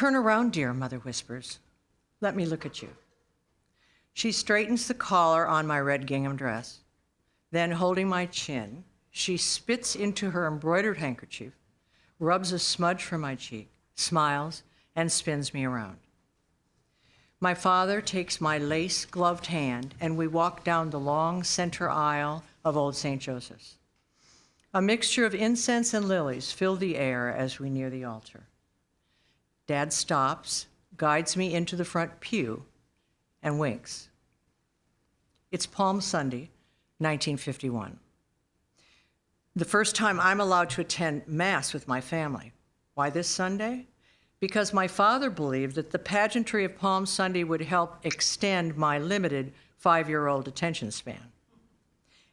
Turn around, dear, Mother whispers. Let me look at you. She straightens the collar on my red gingham dress. Then, holding my chin, she spits into her embroidered handkerchief, rubs a smudge from my cheek, smiles, and spins me around. My father takes my lace-gloved hand, and we walk down the long center aisle of Old St. Joseph's. A mixture of incense and lilies fill the air as we near the altar. Dad stops, guides me into the front pew, and winks. It's Palm Sunday, 1951. The first time I'm allowed to attend Mass with my family. Why this Sunday? Because my father believed that the pageantry of Palm Sunday would help extend my limited 5-year-old attention span.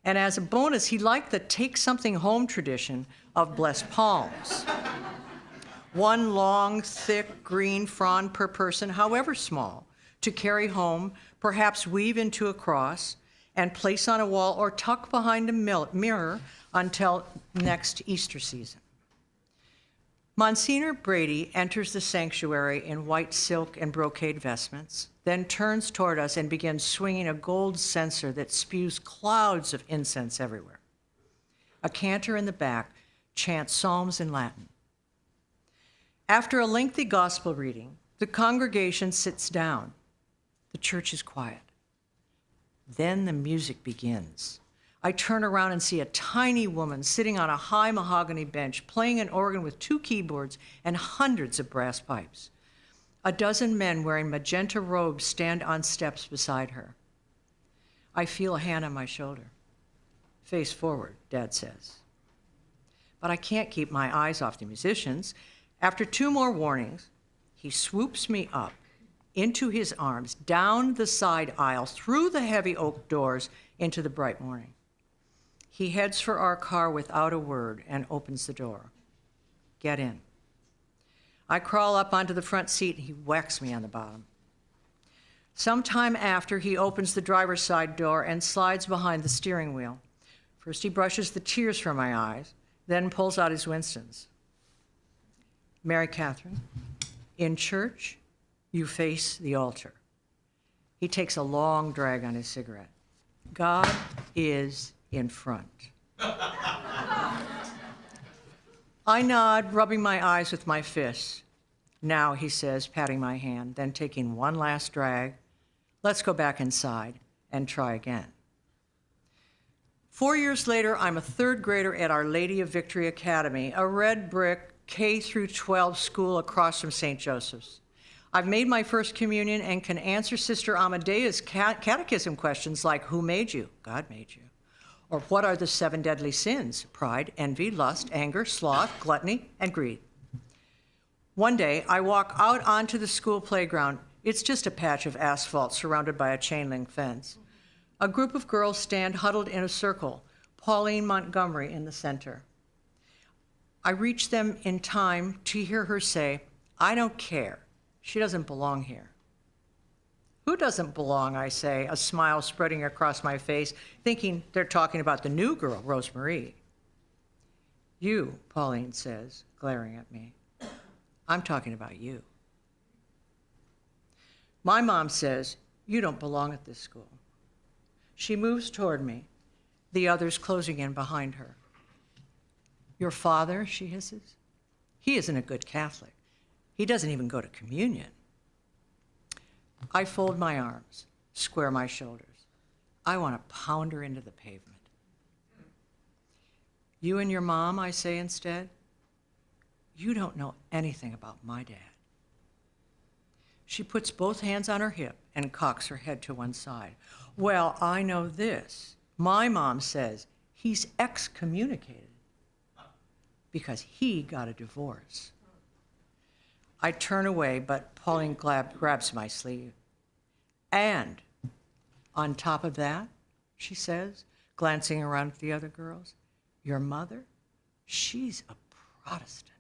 And as a bonus, he liked the take something home tradition of blessed palms. One long, thick, green frond per person, however small, to carry home, perhaps weave into a cross, and place on a wall or tuck behind a mirror until next Easter season. Monsignor Brady enters the sanctuary in white silk and brocade vestments, then turns toward us and begins swinging a gold censer that spews clouds of incense everywhere. A cantor in the back chants psalms in Latin. After a lengthy gospel reading, the congregation sits down. The church is quiet. Then the music begins. I turn around and see a tiny woman sitting on a high mahogany bench, playing an organ with 2 keyboards and hundreds of brass pipes. A dozen men wearing magenta robes stand on steps beside her. I feel a hand on my shoulder. Face forward, Dad says. But I can't keep my eyes off the musicians. After 2 more warnings, he swoops me up into his arms, down the side aisle, through the heavy oak doors into the bright morning. He heads for our car without a word and opens the door. Get in. I crawl up onto the front seat and he whacks me on the bottom. Sometime after, he opens the driver's side door and slides behind the steering wheel. First he brushes the tears from my eyes, then pulls out his Winstons. Mary Catherine, in church, you face the altar. He takes a long drag on his cigarette. God is in front. I nod, rubbing my eyes with my fists. Now, he says, patting my hand, then taking one last drag. Let's go back inside and try again. 4 years later, I'm a 3rd grader at Our Lady of Victory Academy, a red brick K-12 school across from St. Joseph's. I've made my first communion and can answer Sister Amadea's catechism questions like, who made you? God made you. Or what are the 7 deadly sins? Pride, envy, lust, anger, sloth, gluttony, and greed. One day, I walk out onto the school playground. It's just a patch of asphalt surrounded by a chain link fence. A group of girls stand huddled in a circle, Pauline Montgomery in the center. I reach them in time to hear her say, I don't care. She doesn't belong here. Who doesn't belong, I say, a smile spreading across my face, thinking they're talking about the new girl, Rosemarie. You, Pauline says, glaring at me. I'm talking about you. My mom says, you don't belong at this school. She moves toward me, the others closing in behind her. Your father, she hisses, he isn't a good Catholic. He doesn't even go to communion. I fold my arms, square my shoulders. I want to pound her into the pavement. You and your mom, I say instead, you don't know anything about my dad. She puts both hands on her hip and cocks her head to one side. Well, I know this. My mom says he's excommunicated because he got a divorce. I turn away, but Pauline grabs my sleeve. And on top of that, she says, glancing around at the other girls, your mother, she's a Protestant.